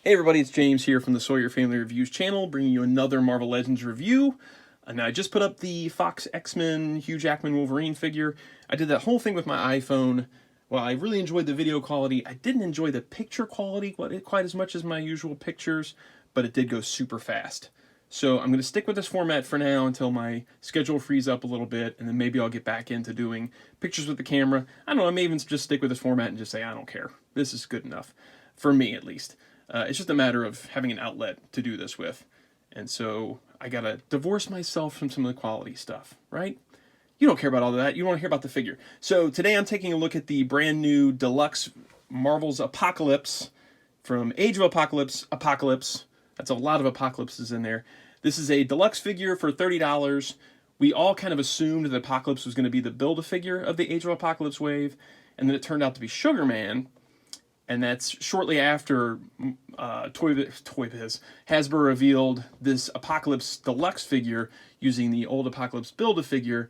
Hey everybody, it's James here from the Sawyer Family Reviews channel, bringing you another Marvel Legends review. And I just put up the Fox X-Men Hugh Jackman Wolverine figure. I did that whole thing with my iPhone. While I really enjoyed the video quality, I didn't enjoy the picture quality quite as much as my usual pictures, but it did go super fast. So I'm going to stick with this format for now until my schedule frees up a little bit, and then maybe I'll get back into doing pictures with the camera. I don't know, I may even just stick with this format and just say, I don't care. This is good enough. For me, at least. It's just a matter of having an outlet to do this with. And so I gotta divorce myself from some of the quality stuff, right? You don't care about all of that. You want to hear about the figure. So today I'm taking a look at the brand new Deluxe Marvel's Apocalypse from Age of Apocalypse. That's a lot of apocalypses in there. This is a deluxe figure for $30. We all kind of assumed that Apocalypse was going to be the Build-A-Figure of the Age of Apocalypse wave, and then it turned out to be Sugar Man. And that's shortly after Toy Biz Hasbro revealed this Apocalypse Deluxe figure using the old Apocalypse Build-A-Figure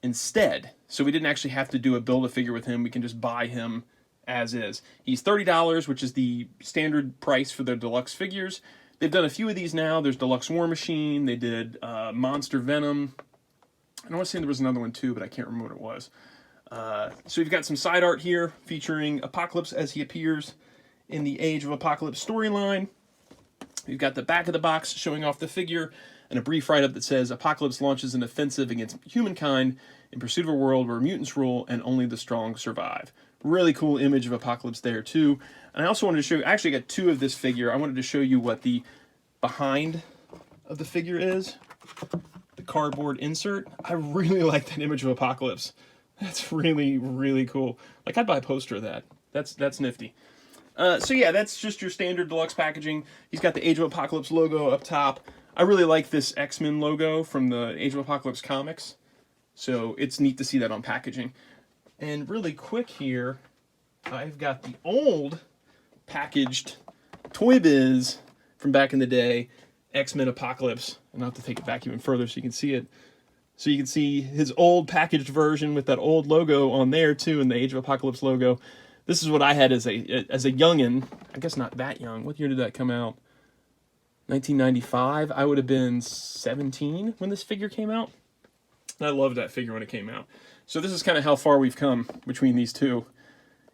instead. So we didn't actually have to do a Build-A-Figure with him. We can just buy him as is. He's $30, which is the standard price for their Deluxe figures. They've done a few of these now. There's Deluxe War Machine. They did Monster Venom. I want to say there was another one too, but I can't remember what it was. So we've got some side art here featuring Apocalypse as he appears in the Age of Apocalypse storyline. We've got the back of the box showing off the figure and a brief write-up that says Apocalypse launches an offensive against humankind in pursuit of a world where mutants rule and only the strong survive. Really cool image of Apocalypse there too. And I also wanted to show you, I actually got two of this figure. I wanted to show you what the behind of the figure is. The cardboard insert. I really like that image of Apocalypse. That's really, really cool. Like, I'd buy a poster of that. That's nifty. So yeah, that's just your standard deluxe packaging. He's got the Age of Apocalypse logo up top. I really like this X-Men logo from the Age of Apocalypse comics. So it's neat to see that on packaging. And really quick here, I've got the old packaged Toy Biz from back in the day, X-Men Apocalypse. And I'll have to take it back even further so you can see it. So you can see his old packaged version with that old logo on there too, and the Age of Apocalypse logo. This is what I had as a youngin'. I guess not that young. What year did that come out? 1995. I would have been 17 when this figure came out. And I loved that figure when it came out. So this is kind of how far we've come between these two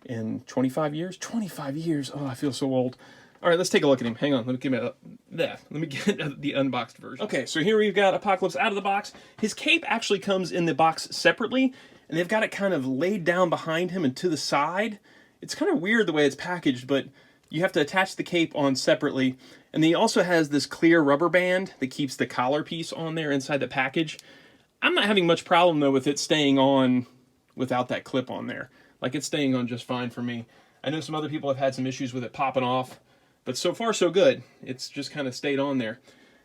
in 25 years. 25 years. Oh, I feel so old. All right, let's take a look at him. Hang on, let me get the unboxed version. Okay, so here we've got Apocalypse out of the box. His cape actually comes in the box separately, and they've got it kind of laid down behind him and to the side. It's kind of weird the way it's packaged, but you have to attach the cape on separately. And then he also has this clear rubber band that keeps the collar piece on there inside the package. I'm not having much problem, though, with it staying on without that clip on there. Like, it's staying on just fine for me. I know some other people have had some issues with it popping off. But so far, so good. It's just kind of stayed on there.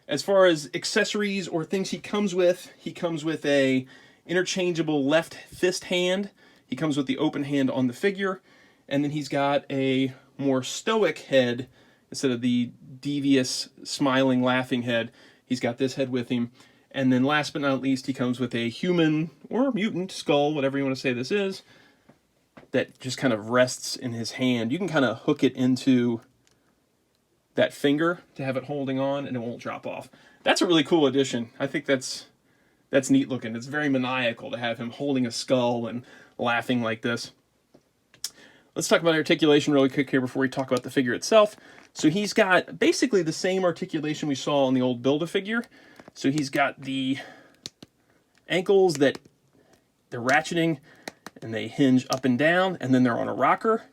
As far as accessories or things he comes with a interchangeable left fist hand. He comes with the open hand on the figure. And then he's got a more stoic head instead of the devious, smiling, laughing head. He's got this head with him. And then last but not least, he comes with a human or mutant skull, whatever you want to say this is, that just kind of rests in his hand. You can kind of hook it into that finger to have it holding on and it won't drop off. That's a really cool addition. I think that's neat looking. It's very maniacal to have him holding a skull and laughing like this. Let's talk about articulation really quick here before we talk about the figure itself. So he's got basically the same articulation we saw on the old Build-A-Figure. So he's got the ankles that they're ratcheting and they hinge up and down, and then they're on a rocker.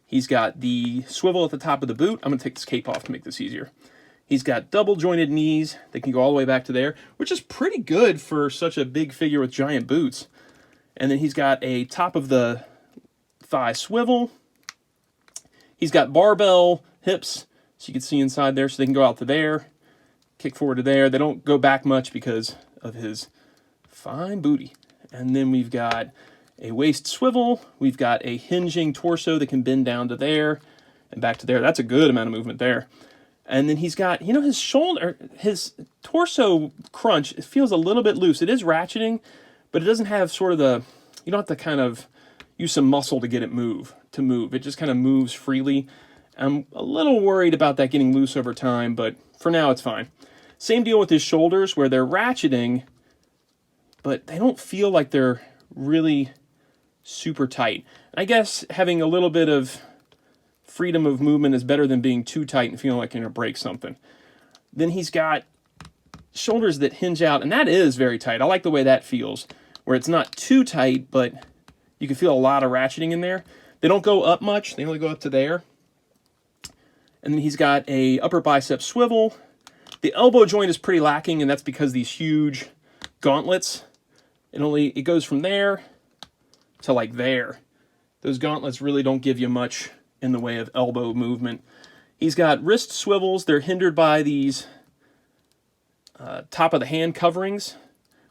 He's got the swivel at the top of the boot. I'm going to take this cape off to make this easier. He's got double jointed knees that can go all the way back to there, which is pretty good for such a big figure with giant boots. And then he's got a top of the thigh swivel. He's got barbell hips, so you can see inside there, so they can go out to there, kick forward to there. They don't go back much because of his fine booty. And then we've got a waist swivel. We've got a hinging torso that can bend down to there and back to there. That's a good amount of movement there. And then he's got, you know, his shoulder, his torso crunch, it feels a little bit loose. It is ratcheting, but it doesn't have sort of the, you don't have to kind of use some muscle to get it to move. It just kind of moves freely. I'm a little worried about that getting loose over time, but for now it's fine. Same deal with his shoulders, where they're ratcheting, but they don't feel like they're really super tight. I guess having a little bit of freedom of movement is better than being too tight and feeling like you're going to break something. Then he's got shoulders that hinge out, and that is very tight. I like the way that feels, where it's not too tight, but you can feel a lot of ratcheting in there. They don't go up much. They only go up to there. And then he's got a upper bicep swivel. The elbow joint is pretty lacking, and that's because these huge gauntlets, it goes from there to like there. Those gauntlets really don't give you much in the way of elbow movement. He's got wrist swivels. They're hindered by these top of the hand coverings,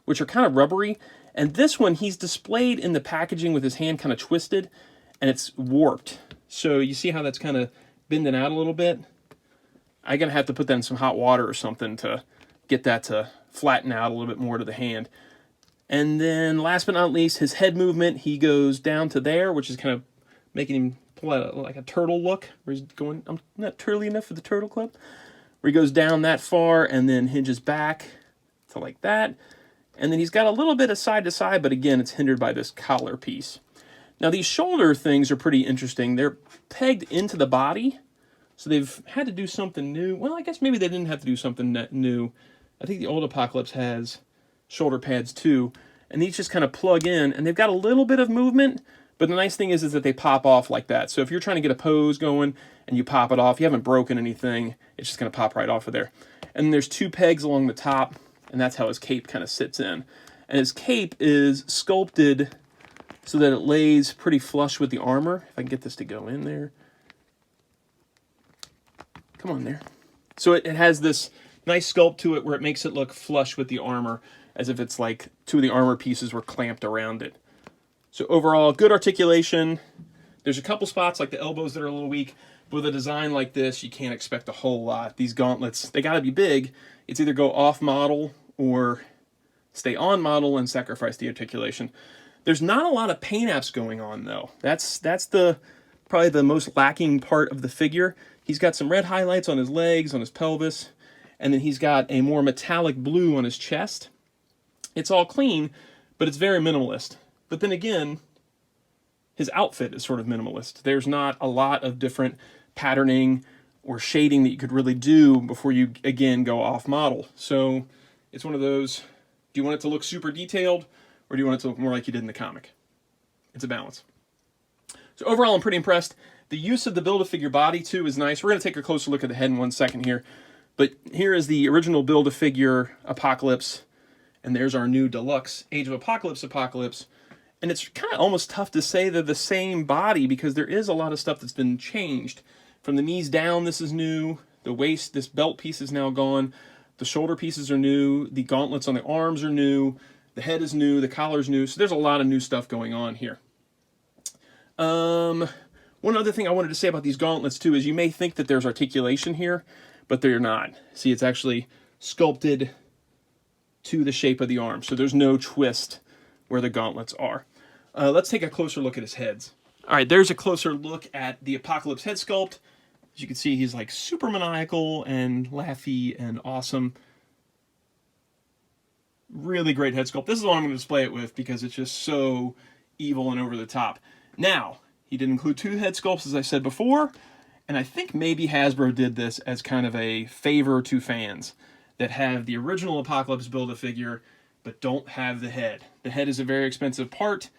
which are kind of rubbery. And this one, he's displayed in the packaging with his hand kind of twisted, and it's warped. So you see how that's kind of bending out a little bit? I'm going to have to put that in some hot water or something to get that to flatten out a little bit more to the hand. And then last but not least, his head movement, he goes down to there, which is kind of making him pull out like a turtle look, where he's going, I'm not turtly enough for the turtle club, where he goes down that far and then hinges back to like that. And then he's got a little bit of side to side, but again, it's hindered by this collar piece. Now these shoulder things are pretty interesting. They're pegged into the body, so they've had to do something new. Well, I guess maybe they didn't have to do something new. I think the old Apocalypse has shoulder pads too, and these just kind of plug in, and they've got a little bit of movement, but the nice thing is that they pop off like that. So if you're trying to get a pose going and you pop it off, you haven't broken anything, it's just going to pop right off of there. And then there's two pegs along the top, and that's how his cape kind of sits in. And his cape is sculpted so that it lays pretty flush with the armor. If I can get this to go in there. Come on there. So it has this nice sculpt to it where it makes it look flush with the armor, as if it's like two of the armor pieces were clamped around it. So overall, good articulation. There's a couple spots like the elbows that are a little weak. But with a design like this, you can't expect a whole lot. These gauntlets, they got to be big. It's either go off model or stay on model and sacrifice the articulation. There's not a lot of paint apps going on though. That's probably the most lacking part of the figure. He's got some red highlights on his legs, on his pelvis, and then he's got a more metallic blue on his chest. It's all clean, but it's very minimalist. But then again, his outfit is sort of minimalist. There's not a lot of different patterning or shading that you could really do before you, again, go off model. So it's one of those, do you want it to look super detailed, or do you want it to look more like you did in the comic? It's a balance. So overall, I'm pretty impressed. The use of the Build-A-Figure body, too, is nice. We're going to take a closer look at the head in 1 second here. But here is the original Build-A-Figure Apocalypse, and there's our new Deluxe Age of Apocalypse. And it's kind of almost tough to say they're the same body, because there is a lot of stuff that's been changed. From the knees down, this is new. The waist, this belt piece is now gone. The shoulder pieces are new. The gauntlets on the arms are new. The head is new. The collar's new. So there's a lot of new stuff going on here. One other thing I wanted to say about these gauntlets, too, is you may think that there's articulation here, but they're not. See, it's actually sculpted to the shape of the arm, so there's no twist where the gauntlets are. Let's take a closer look at his heads. All right, there's a closer look at the Apocalypse head sculpt. As you can see, he's like super maniacal and laughy and awesome. Really great head sculpt. This is what I'm going to display it with because it's just so evil and over the top. Now, he did include 2 head sculpts, as I said before, and I think maybe Hasbro did this as kind of a favor to fans that have the original Apocalypse Build-A-Figure but don't have the head. The head is a very expensive part.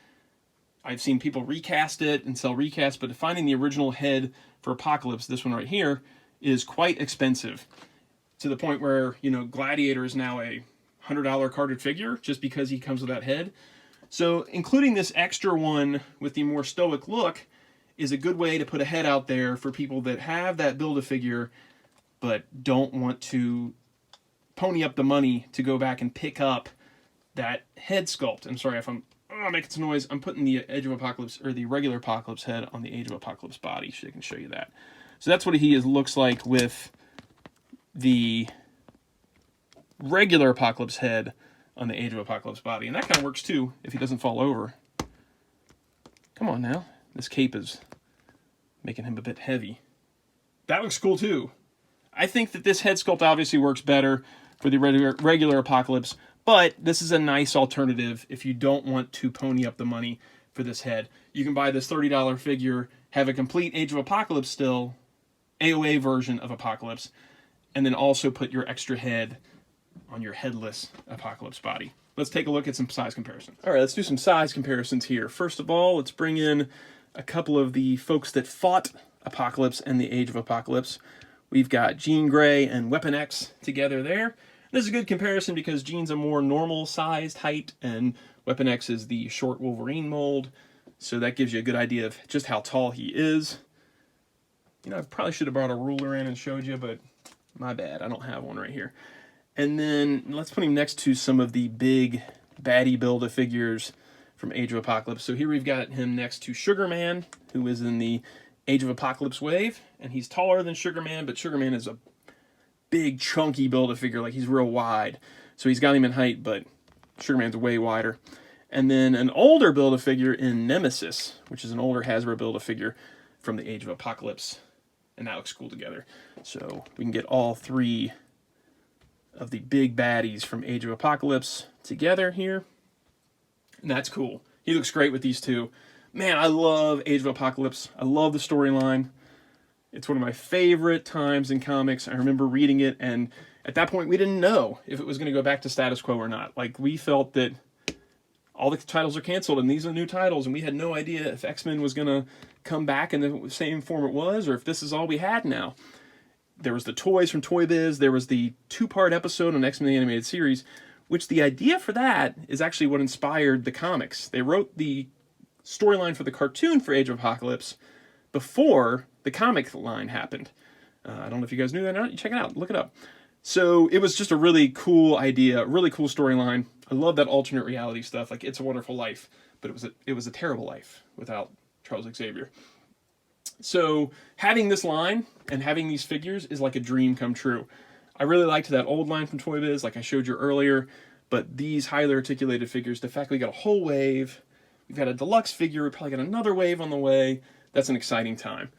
I've seen people recast it and sell recasts, but finding the original head for Apocalypse, this one right here, is quite expensive. To the point where, you know, Gladiator is now a $100 carded figure just because he comes with that head. So including this extra one with the more stoic look is a good way to put a head out there for people that have that Build-A-Figure but don't want to pony up the money to go back and pick up that head sculpt. I'm sorry if I'm making some noise. I'm putting the Age of Apocalypse, or the regular Apocalypse head on the Age of Apocalypse body, so I can show you that. So that's what he looks like with the regular Apocalypse head on the Age of Apocalypse body. And that kind of works too, if he doesn't fall over. Come on now. This cape is making him a bit heavy. that looks cool too. I think that this head sculpt obviously works better for the regular Apocalypse, but this is a nice alternative if you don't want to pony up the money for this head. You can buy this $30 figure, have a complete Age of Apocalypse still, AOA version of Apocalypse, and then also put your extra head on your headless Apocalypse body. Let's take a look at some size comparisons. All right, let's do some size comparisons here. First of all, let's bring in a couple of the folks that fought Apocalypse and the Age of Apocalypse. We've got Jean Grey and Weapon X together there. This is a good comparison because Jean's a more normal sized height and Weapon X is the short Wolverine mold. So that gives you a good idea of just how tall he is. You know, I probably should have brought a ruler in and showed you, but my bad, I don't have one right here. And then let's put him next to some of the big baddie Build-A-Figures from Age of Apocalypse. So here we've got him next to Sugar Man, who is in the Age of Apocalypse wave, and he's taller than Sugar Man, but Sugar Man is a big, chunky Build-A-Figure, like he's real wide. So he's got him in height, but Sugar Man's way wider. And then an older Build-A-Figure in Nemesis, which is an older Hasbro Build-A-Figure from the Age of Apocalypse, and that looks cool together. So we can get all three of the big baddies from Age of Apocalypse together here, and that's cool. He looks great with these two. Man, I love Age of Apocalypse. I love the storyline. It's one of my favorite times in comics. I remember reading it, and at that point, we didn't know if it was going to go back to status quo or not. Like, we felt that all the titles are canceled, and these are new titles, and we had no idea if X-Men was going to come back in the same form it was, or if this is all we had now. There was the toys from Toy Biz. There was the 2-part episode on X-Men the Animated Series, which the idea for that is actually what inspired the comics. They wrote the storyline for the cartoon for Age of Apocalypse before the comic line happened. I don't know if you guys knew that or not. You check it out. Look it up. So it was just a really cool idea, really cool storyline. I love that alternate reality stuff, like It's a Wonderful Life, but it was a terrible life without Charles Xavier. So having this line and having these figures is like a dream come true. I really liked that old line from Toy Biz, like I showed you earlier, but these highly articulated figures, the fact we got a whole wave, we've got a deluxe figure, we probably got another wave on the way, that's an exciting time.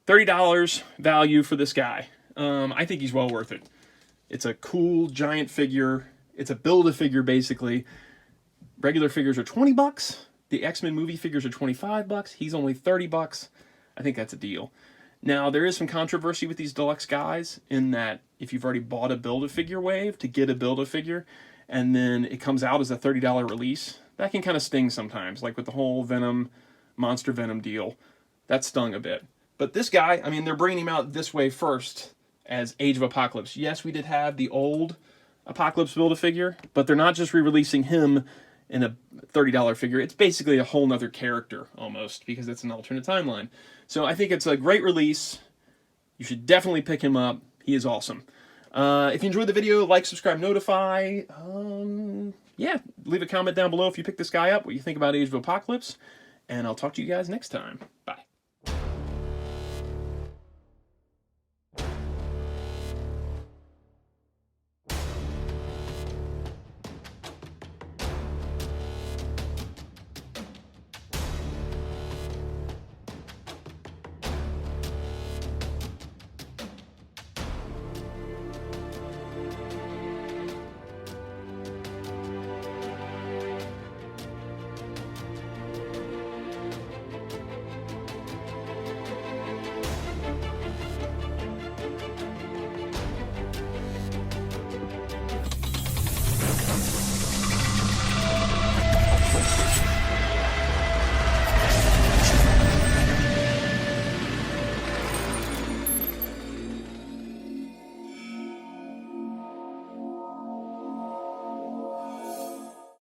$30 value for this guy. I think he's well worth it. It's a cool giant figure. It's a Build-A-Figure basically. Regular figures are $20. The X-Men movie figures are $25. He's only $30. I think that's a deal. Now, there is some controversy with these deluxe guys in that if you've already bought a Build-A-Figure wave to get a Build-A-Figure, and then it comes out as a $30 release, that can kind of sting sometimes, like with the whole Venom, Monster Venom deal. That stung a bit. But this guy, I mean, they're bringing him out this way first as Age of Apocalypse. Yes, we did have the old Apocalypse Build-A-Figure, but they're not just re-releasing him in a $30 figure. It's basically a whole nother character, almost, because it's an alternate timeline. So I think it's a great release. You should definitely pick him up. He is awesome. If you enjoyed the video, like, subscribe, notify. Yeah, leave a comment down below if you pick this guy up, what you think about Age of Apocalypse. And I'll talk to you guys next time. Bye.